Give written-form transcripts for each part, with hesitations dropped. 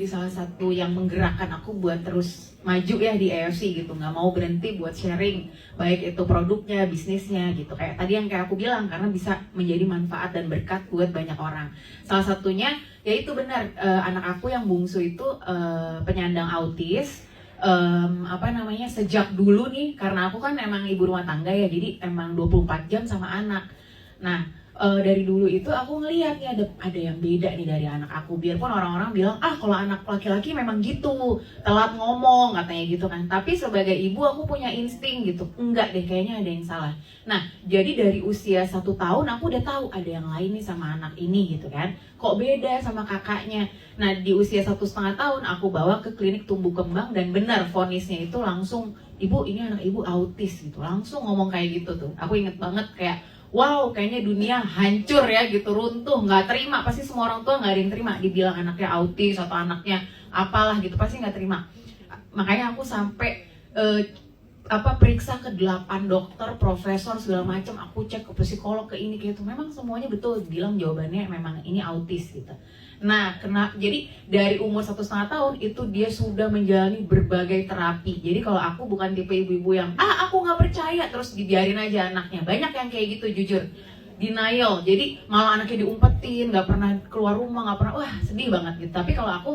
Jadi salah satu yang menggerakkan aku buat terus maju ya di AFC gitu, nggak mau berhenti buat sharing baik itu produknya, bisnisnya gitu. Kayak tadi yang kayak aku bilang, karena bisa menjadi manfaat dan berkat buat banyak orang. Salah satunya ya itu benar, anak aku yang bungsu itu penyandang autis. Sejak dulu nih, karena aku kan emang ibu rumah tangga ya, jadi emang 24 jam sama anak. Nah, dari dulu itu aku ngelihat nih ada yang beda nih dari anak aku. Biarpun orang-orang bilang, kalau anak laki-laki memang gitu, telat ngomong katanya gitu kan. Tapi sebagai ibu aku punya insting gitu, enggak deh, kayaknya ada yang salah. Nah, jadi dari usia 1 tahun aku udah tahu ada yang lain nih sama anak ini gitu kan. Kok beda sama kakaknya. Nah, di usia 1,5 tahun aku bawa ke klinik tumbuh kembang, dan benar vonisnya itu langsung, ibu ini anak ibu autis gitu. Langsung ngomong kayak gitu tuh. Aku inget banget kayak, wow, kayaknya dunia hancur ya gitu, runtuh, nggak terima. Pasti semua orang tua nggak ada yang terima dibilang anaknya autis atau anaknya apalah gitu, pasti nggak terima. Makanya aku sampai periksa ke 8 dokter, profesor segala macam. Aku cek ke psikolog, ke ini kayak itu. Memang semuanya betul bilang jawabannya memang ini autis gitu. Nah, jadi dari umur 1,5 tahun itu dia sudah menjalani berbagai terapi. Jadi kalau aku bukan tipe ibu-ibu yang aku nggak percaya terus dibiarin aja anaknya. Banyak yang kayak gitu, jujur, denial. Jadi malah anaknya diumpetin, nggak pernah keluar rumah, nggak pernah, wah sedih banget gitu. Tapi kalau aku,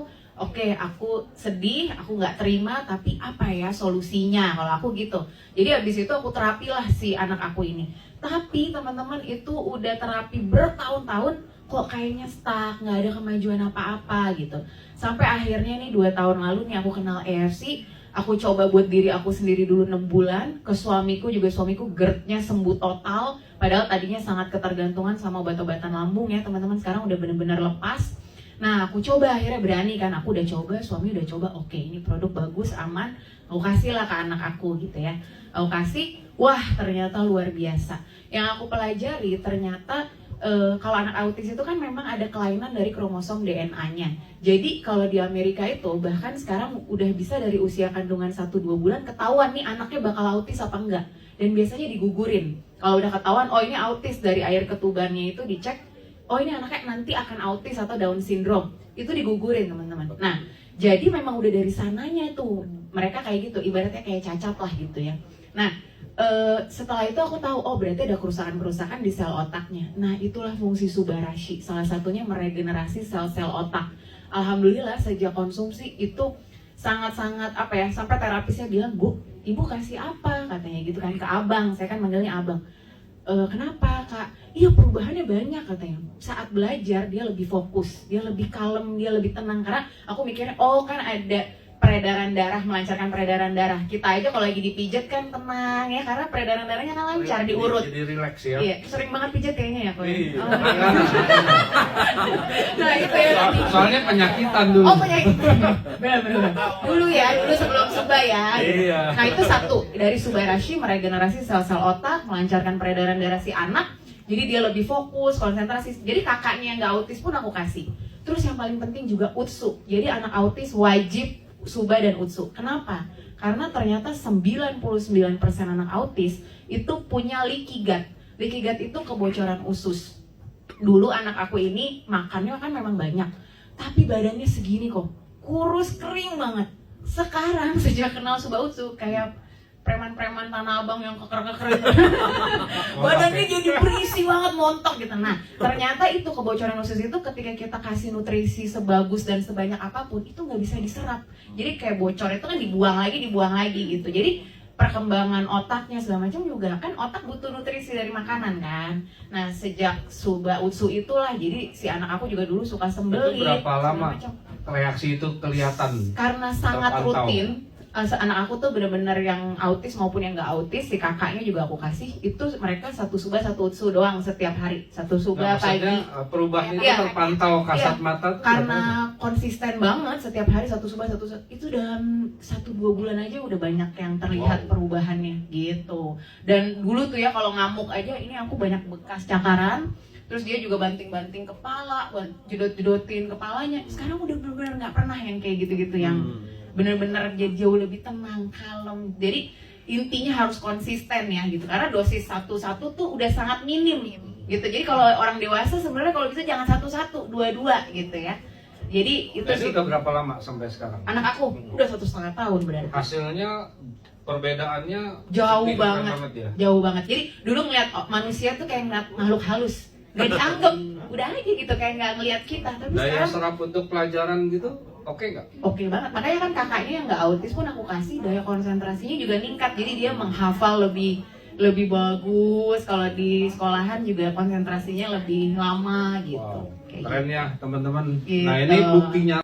aku sedih, aku nggak terima, tapi apa ya solusinya kalau aku gitu. Jadi habis itu aku terapilah si anak aku ini. Tapi teman-teman, itu udah terapi bertahun-tahun, kok kayaknya stuck, nggak ada kemajuan apa-apa gitu. Sampai akhirnya nih 2 tahun lalu nih aku kenal AFC, aku coba buat diri aku sendiri dulu 6 bulan, ke suamiku juga, suamiku GERD-nya sembuh total, padahal tadinya sangat ketergantungan sama obat-obatan lambung ya teman-teman, sekarang udah bener-bener lepas. Nah, aku coba, akhirnya berani kan, aku udah coba, suami udah coba, oke, ini produk bagus, aman, aku kasih lah ke anak aku gitu ya. Aku kasih, wah ternyata luar biasa. Yang aku pelajari ternyata kalau anak autis itu kan memang ada kelainan dari kromosom DNA-nya. Jadi kalau di Amerika itu bahkan sekarang udah bisa dari usia kandungan 1-2 bulan ketahuan nih anaknya bakal autis apa enggak. Dan biasanya digugurin. Kalau udah ketahuan, oh ini autis, dari air ketubannya itu dicek, oh ini anaknya nanti akan autis atau Down syndrome. Itu digugurin teman-teman. Nah, jadi memang udah dari sananya tuh mereka kayak gitu, ibaratnya kayak cacat lah gitu ya. Nah, setelah itu aku tahu, oh berarti ada kerusakan-kerusakan di sel otaknya. Nah, itulah fungsi Subarashi, salah satunya meregenerasi sel-sel otak. Alhamdulillah sejak konsumsi itu sangat-sangat sampai terapisnya bilang, Bu, ibu kasih apa katanya gitu kan ke abang, saya kan manggilnya abang. Kenapa kak? Iya, perubahannya banyak katanya. Saat belajar dia lebih fokus, dia lebih kalem, dia lebih tenang. Karena aku mikirnya, oh kan ada peredaran darah, melancarkan peredaran darah. Kita aja kalau lagi dipijat kan tenang ya, karena peredaran darahnya kan lancar, diurut. Jadi relax ya. Iya, sering banget pijat kayaknya ya kalau. Iya. Nah itu ya. Soalnya penyakitan dulu. Oh penyakitan. Benar. Dulu sebelum Suba ya. Iya. Nah itu satu, dari Subarashi meregenerasi sel-sel otak, melancarkan peredaran darah si anak. Jadi dia lebih fokus, konsentrasi. Jadi kakaknya yang nggak autis pun aku kasih. Terus yang paling penting juga Utsu. Jadi anak autis wajib Suba dan Utsu. Kenapa? Karena ternyata 99% anak autis itu punya leaky gut. Leaky gut itu kebocoran usus. Dulu anak aku ini makannya kan memang banyak, tapi badannya segini kok, kurus kering banget. Sekarang sejak kenal Suba Utsu kayak preman-preman Tanah Abang yang keker-keker gitu. Badannya jadi berisi banget, montok gitu. Nah, ternyata itu kebocoran usus itu ketika kita kasih nutrisi sebagus dan sebanyak apapun, itu nggak bisa diserap. Jadi kayak bocor itu kan dibuang lagi gitu. Jadi perkembangan otaknya segala macam juga kan, otak butuh nutrisi dari makanan kan. Nah, sejak Suba Utsu itulah, jadi si anak aku juga dulu suka sembelih. Itu berapa lama reaksi itu kelihatan? Karena sangat terpantau. rutin. Anak aku tuh benar-benar yang autis maupun yang nggak autis, si kakaknya juga aku kasih, itu mereka 1 Suba 1 Utsu doang setiap hari. 1 Suba pagi. Perubahan itu Iya. terpantau kasat mata tuh Karena konsisten banget setiap hari 1 Suba 1 Utsu. Itu dalam 1-2 bulan aja udah banyak yang terlihat perubahannya gitu. Dan dulu tuh ya kalau ngamuk aja, ini aku banyak bekas cakaran. Terus dia juga banting-banting kepala, jedot-jedotin kepalanya. Sekarang udah benar-benar nggak pernah yang kayak gitu-gitu yang benar-benar jadi jauh lebih tenang, kalem. Jadi intinya harus konsisten ya gitu. Karena dosis 1-1 tuh udah sangat minim gitu. Jadi kalau orang dewasa sebenarnya kalau bisa jangan 1-1, 2-2 gitu ya. Jadi itu Nah, ini sih udah berapa lama sampai sekarang? anak aku udah 1,5 tahun berarti. Hasilnya perbedaannya Jauh signifikan banget. ya. Jauh banget. Jadi dulu ngeliat manusia tuh kayak ngeliat makhluk halus, gak dianggap, udah aja gitu kayak nggak ngeliat kita. Tapi Daya sekarang serap untuk pelajaran gitu, oke nggak? oke banget. Makanya kan kakaknya yang nggak autis pun aku kasih daya konsentrasinya juga meningkat. Jadi dia menghafal lebih bagus. Kalau di sekolahan juga konsentrasinya lebih lama gitu. Wow, Kayak keren ya teman-teman. Gitu. Nah ini buktinya.